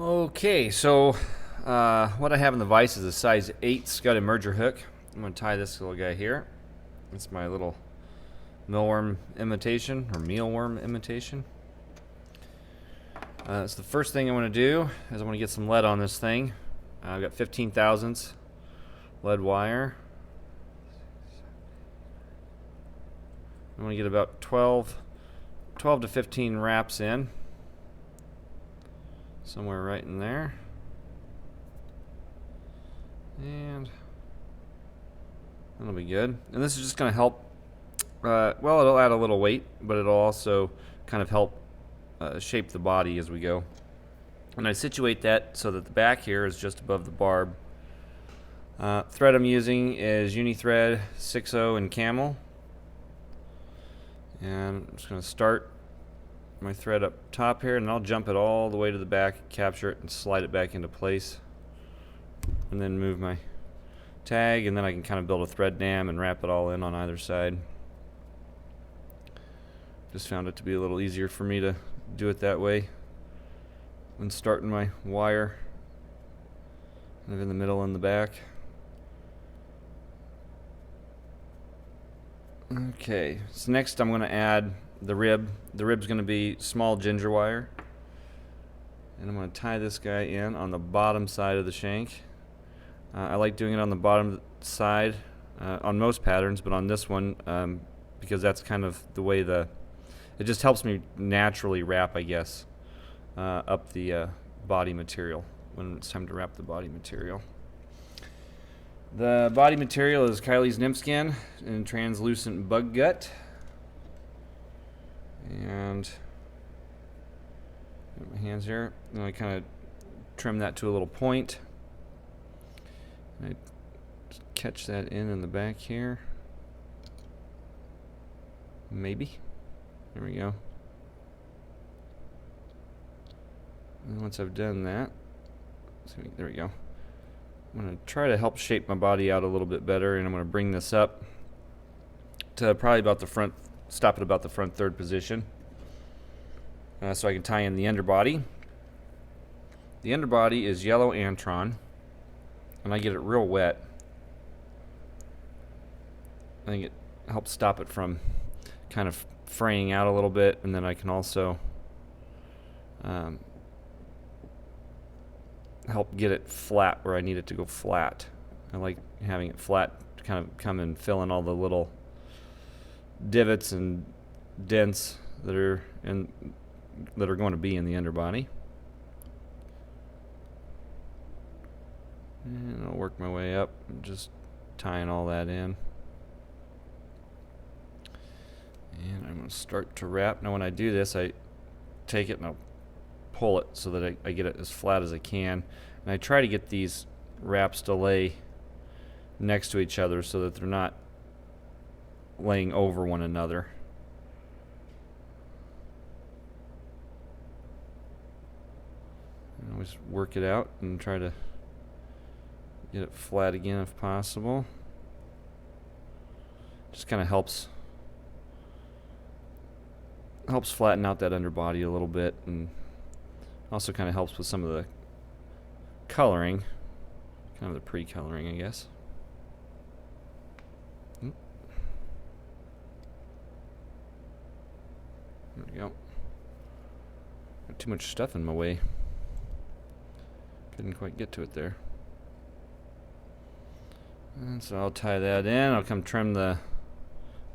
Okay, so what I have in the vise is a size 8 scud emerger hook. I'm going to tie this little guy here. It's my little mealworm imitation, or mealworm imitation. So the first thing I want to do is I want to get some lead on this thing. I've got 15 thousandths lead wire. I want to get about 12 to 15 wraps in. Somewhere right in there. And that'll be good. And this is just going to help, well, it'll add a little weight, but it'll also kind of help shape the body as we go. And I situate that so that the back here is just above the barb. Thread I'm using is Uni thread 6.0 in camel. And I'm just going to start my thread up top here, and I'll jump it all the way to the back, capture it, and slide it back into place. And then move my tag, and then I can kind of build a thread dam and wrap it all in on either side. Just found it to be a little easier for me to do it that way when starting my wire kind of in the middle and the back. Okay, so next I'm going to add the rib. The rib's going to be small ginger wire, and I'm going to tie this guy in on the bottom side of the shank. I like doing it on the bottom side on most patterns, but on this one, because that's kind of the way it just helps me naturally wrap, I guess, up the body material when it's time to wrap the body material. The body material is Kylie's nymph skin in translucent bug gut. And my hands here, and I kind of trim that to a little point. And I just catch that in the back here. Maybe. There we go. And once I've done that, there we go. I'm going to try to help shape my body out a little bit better, and I'm going to bring this up to probably about the front, stop at about the front third position, so I can tie in the underbody. The underbody is yellow Antron, and I get it real wet. I think it helps stop it from kind of fraying out a little bit, and then I can also help get it flat where I need it to go flat. I like having it flat to kind of come and fill in all the little divots and dents that are going to be in the underbody. And I'll work my way up, just tying all that in. And I'm going to start to wrap. Now when I do this, I take it and I'll pull it so that I get it as flat as I can. And I try to get these wraps to lay next to each other so that they're not laying over one another. And always work it out and try to get it flat again if possible. Just kind of helps flatten out that underbody a little bit, and also kind of helps with some of the coloring, kind of the pre-coloring, I guess. There we go. Got too much stuff in my way. Couldn't quite get to it there. And so I'll tie that in. I'll come trim the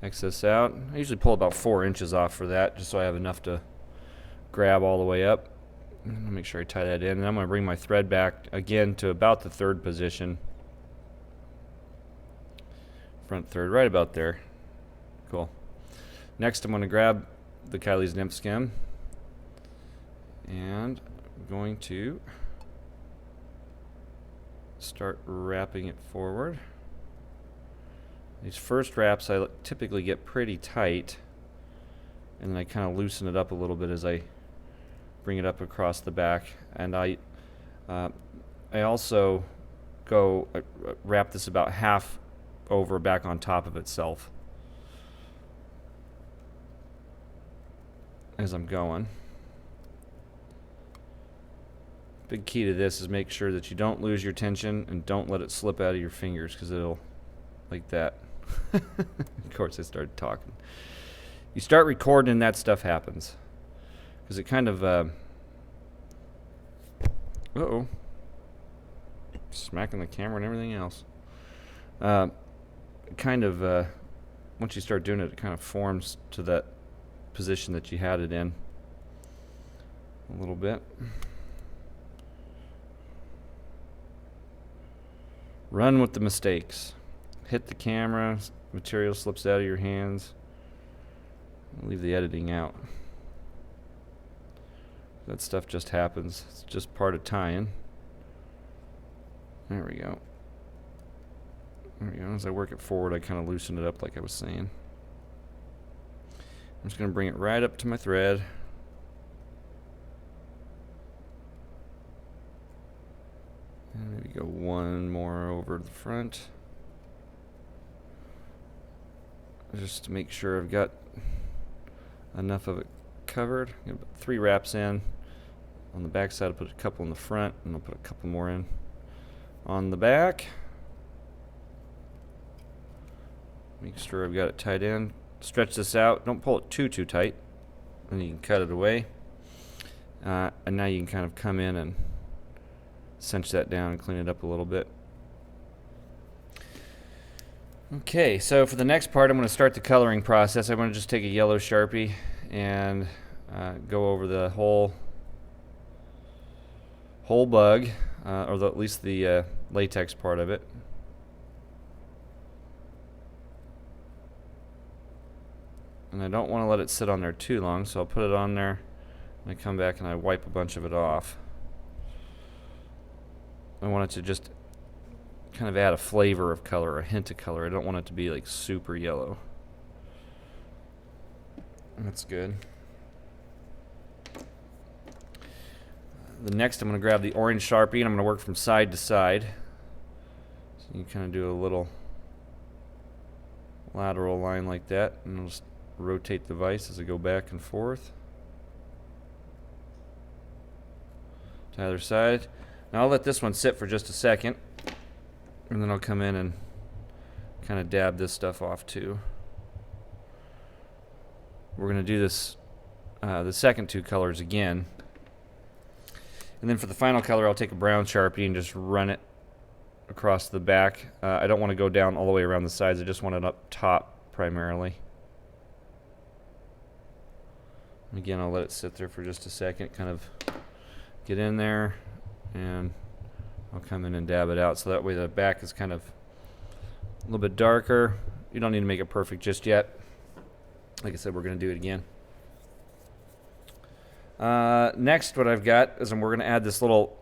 excess out. I usually pull about 4 inches off for that, just so I have enough to grab all the way up. And I'll make sure I tie that in. And I'm going to bring my thread back again to about the third position. Front third, right about there. Cool. Next, I'm going to grab the Kylie's nymph skin, and I'm going to start wrapping it forward. These first wraps I typically get pretty tight, and then I kind of loosen it up a little bit as I bring it up across the back. And I also go wrap this about half over back on top of itself as I'm going. Big key to this is make sure that you don't lose your tension and don't let it slip out of your fingers, because it'll, like that. Of course, I started talking. You start recording and that stuff happens, because it kind of uh-oh, smacking the camera and everything else. Kind of once you start doing it, it kind of forms to that position that you had it in a little bit. Run with the mistakes. Hit the camera, material slips out of your hands. Leave the editing out. That stuff just happens. It's just part of tying. There we go. There we go. As I work it forward, I kind of loosen it up like I was saying. I'm just going to bring it right up to my thread. And maybe go one more over the front. Just to make sure I've got enough of it covered. I'm going to put 3 wraps in. On the back side, I'll put a couple in the front, and I'll put a couple more in on the back. Make sure I've got it tied in. Stretch this out. Don't pull it too tight. And you can cut it away. And now you can kind of come in and cinch that down and clean it up a little bit. Okay, so for the next part, I'm going to start the coloring process. I'm going to just take a yellow Sharpie and go over the whole bug, or at least the latex part of it. And I don't want to let it sit on there too long, so I'll put it on there, and I come back and I wipe a bunch of it off. I want it to just kind of add a flavor of color, a hint of color. I don't want it to be like super yellow. That's good. The next, I'm going to grab the orange Sharpie and I'm going to work from side to side. So you kind of do a little lateral line like that, and I'll just rotate the vise as I go back and forth to either side. Now I'll let this one sit for just a second, and then I'll come in and kind of dab this stuff off too. We're going to do this, the second 2 colors again. And then for the final color, I'll take a brown Sharpie and just run it across the back. I don't want to go down all the way around the sides. I just want it up top primarily. Again, I'll let it sit there for just a second, kind of get in there, and I'll come in and dab it out, so that way the back is kind of a little bit darker. You don't need to make it perfect just yet. Like I said, we're going to do it again. Next, what I've got is we're going to add this little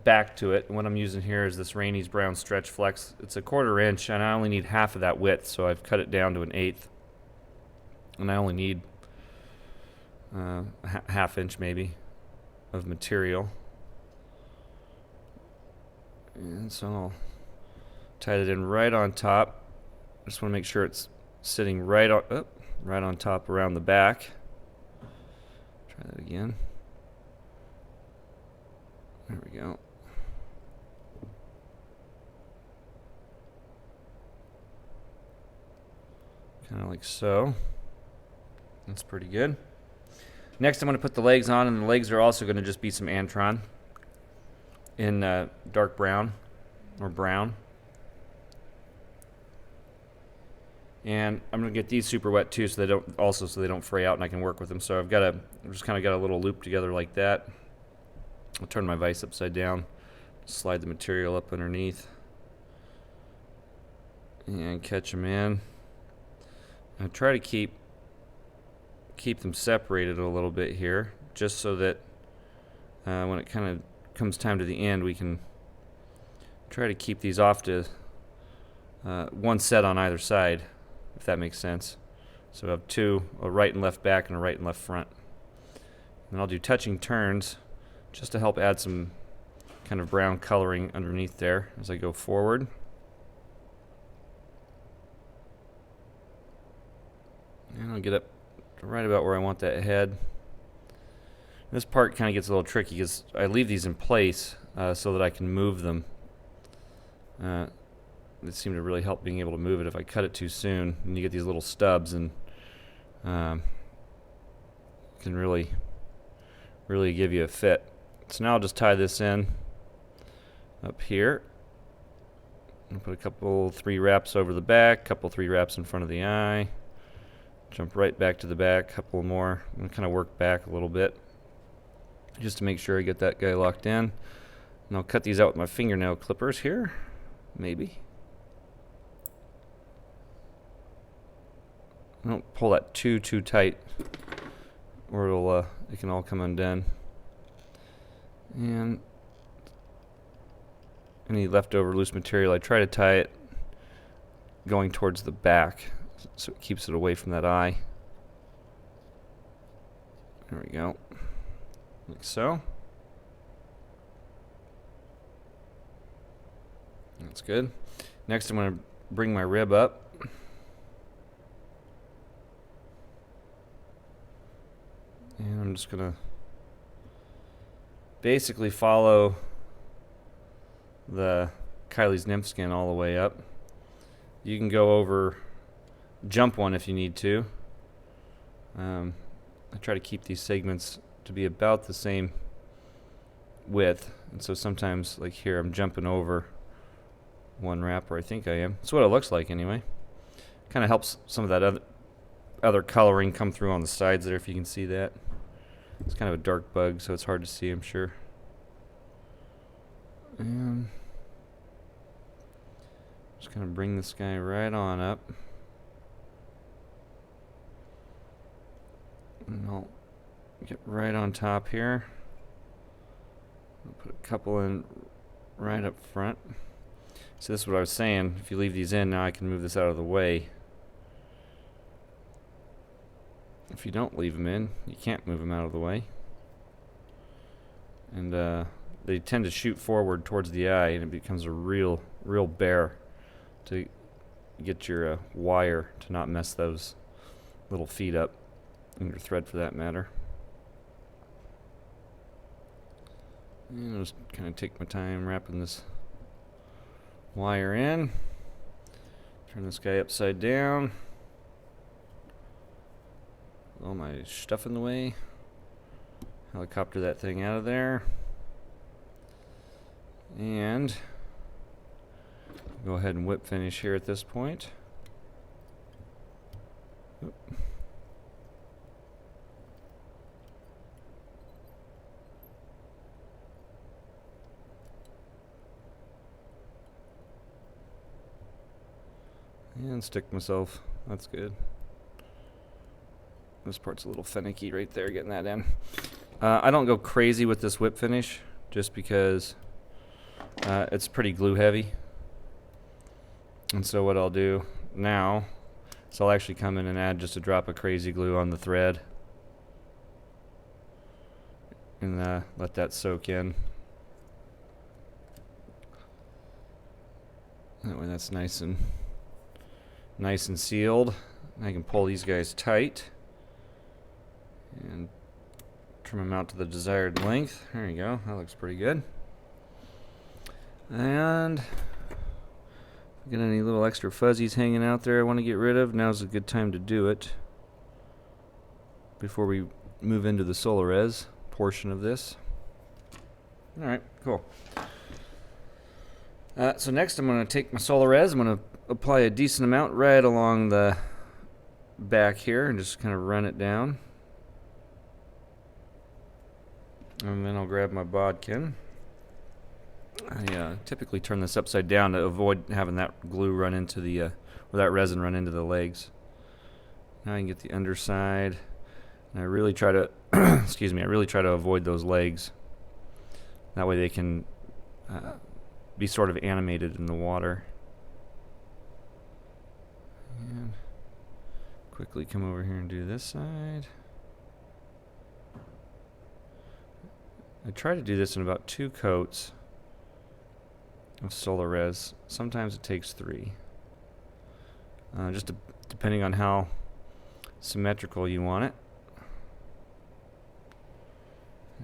back to it. And what I'm using here is this Rainey's Brown Stretch Flex. It's a 1/4 inch, and I only need half of that width, so I've cut it down to 1/8. And I only need a ½ inch maybe of material. And so I'll tie it in right on top. I just want to make sure it's sitting right on top around the back. Try that again. There we go. Kind of like so. That's pretty good. Next, I'm going to put the legs on, and the legs are also going to just be some Antron in dark brown or brown. And I'm going to get these super wet too, so they don't fray out, and I can work with them. So I've just kind of got a little loop together like that. I'll turn my vise upside down, slide the material up underneath, and catch them in. I try to keep them separated a little bit here, just so that when it kind of comes time to the end, we can try to keep these off to one set on either side, if that makes sense. So I have 2, a right and left back and a right and left front. And I'll do touching turns just to help add some kind of brown coloring underneath there as I go forward. And I'll get up to right about where I want that head. This part kind of gets a little tricky because I leave these in place so that I can move them. It seemed to really help being able to move it. If I cut it too soon, and you get these little stubs, and can really give you a fit. So now I'll just tie this in up here. I'll put a couple 3 wraps over the back, couple 3 wraps in front of the eye. Jump right back to the back, couple more. I'm going to kind of work back a little bit just to make sure I get that guy locked in. And I'll cut these out with my fingernail clippers here, maybe. Don't pull that too tight, or it can all come undone. And any leftover loose material, I try to tie it going towards the back so it keeps it away from that eye. There we go, like so. That's good. Next, I'm going to bring my rib up. And I'm just going to basically follow the Kylie's nymph skin all the way up. You can go over, jump one if you need to. I try to keep these segments to be about the same width, and so sometimes, like here, I'm jumping over one wrap, or I think I am. That's what it looks like anyway. Kind of helps some of that other coloring come through on the sides there, if you can see that. It's kind of a dark bug, so it's hard to see, I'm sure. And just kind of bring this guy right on up. And I'll get right on top here. I'll put a couple in right up front. So this is what I was saying. If you leave these in, now I can move this out of the way. If you don't leave them in, you can't move them out of the way. And they tend to shoot forward towards the eye, and it becomes a real bear to get your wire to not mess those little feet up, and your thread for that matter. And I'll just kind of take my time wrapping this wire in. Turn this guy upside down. All my stuff in the way. Helicopter that thing out of there. And go ahead and whip finish here at this point. Oop. And stick myself. That's good. This part's a little finicky right there, getting that in. I don't go crazy with this whip finish just because it's pretty glue heavy. And so what I'll do now is I'll actually come in and add just a drop of crazy glue on the thread. And let that soak in. That way that's nice and sealed. I can pull these guys tight and trim them out to the desired length. There you go. That looks pretty good. And got any little extra fuzzies hanging out there I want to get rid of, now's a good time to do it before we move into the Solares portion of this. Alright, cool. So next I'm going to take my Solares. I'm going to apply a decent amount right along the back here and just kind of run it down. And then I'll grab my bodkin. I typically turn this upside down to avoid having that glue run into the, or that resin run into the legs. Now I can get the underside. And I really try to, excuse me, I really try to avoid those legs. That way they can be sort of animated in the water. And quickly come over here and do this side. I try to do this in about 2 coats of Solares. Sometimes it takes 3. Just depending on how symmetrical you want it.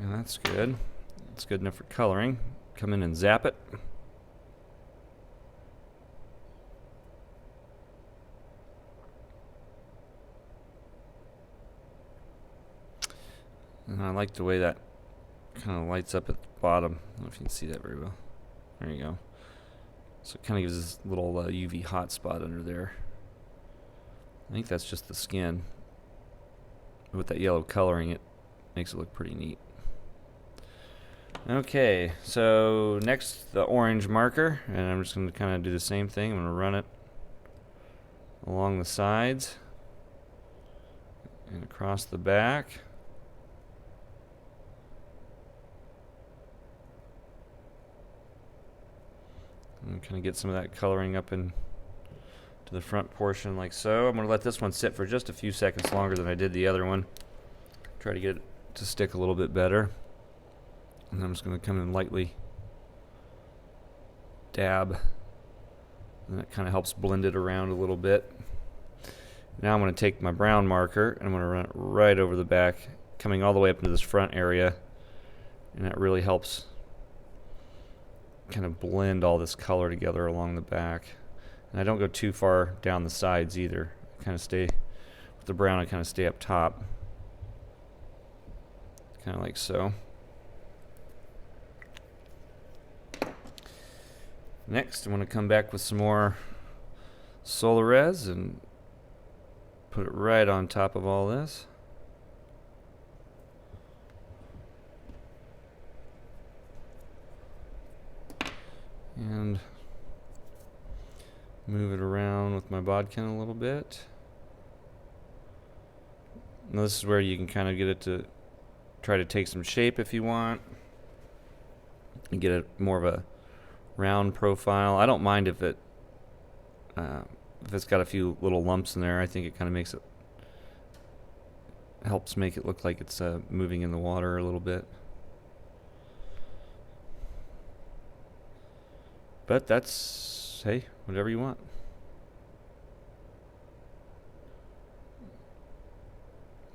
And that's good. It's good enough for coloring. Come in and zap it. And I like the way that kind of lights up at the bottom. I don't know if you can see that very well. There you go. So it kind of gives this little UV hot spot under there. I think that's just the skin. With that yellow coloring, it makes it look pretty neat. Okay, so next the orange marker, and I'm just going to kind of do the same thing. I'm going to run it along the sides and across the back. And kind of get some of that coloring up in to the front portion like so. I'm going to let this one sit for just a few seconds longer than I did the other one. Try to get it to stick a little bit better. And I'm just going to come in lightly dab. And that kind of helps blend it around a little bit. Now I'm going to take my brown marker and I'm going to run it right over the back, coming all the way up into this front area. And that really helps kind of blend all this color together along the back. And I don't go too far down the sides either. I kind of stay with the brown, I kind of stay up top. Kind of like so. Next, I'm going to come back with some more Solarez and put it right on top of all this. And move it around with my bodkin a little bit. Now this is where you can kind of get it to try to take some shape if you want. And get it more of a round profile. I don't mind if it's got a few little lumps in there. I think it kind of makes it, helps make it look like it's moving in the water a little bit. But that's, hey, whatever you want.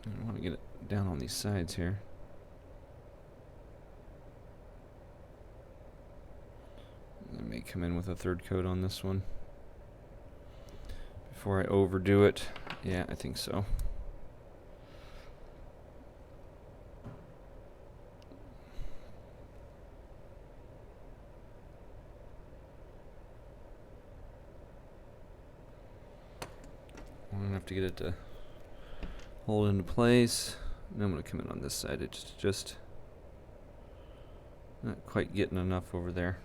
I want to get it down on these sides here. I may come in with a third coat on this one before I overdo it. Yeah, I think so. I'm gonna have to get it to hold into place. And I'm gonna come in on this side. It's just not quite getting enough over there.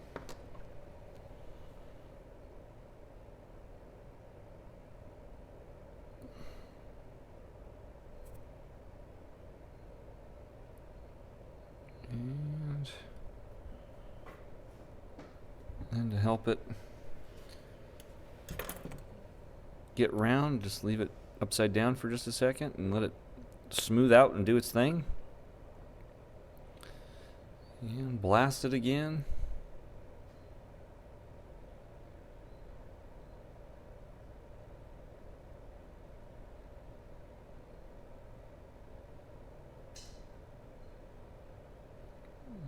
And to help it get round, just leave it upside down for just a second and let it smooth out and do its thing. And blast it again.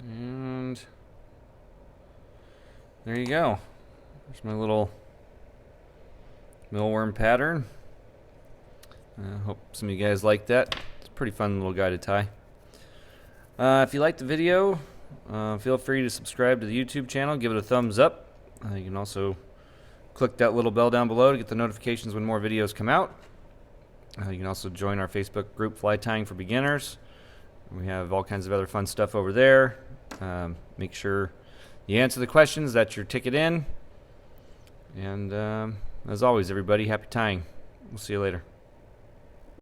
And there you go. There's my little mealworm pattern. I hope some of you guys like that. It's a pretty fun little guy to tie. If you liked the video, feel free to subscribe to the YouTube channel. Give it a thumbs up. You can also click that little bell down below to get the notifications when more videos come out. You can also join our Facebook group, Fly Tying for Beginners. We have all kinds of other fun stuff over there. Make sure you answer the questions, that's your ticket in. And as always, everybody, happy tying. We'll see you later.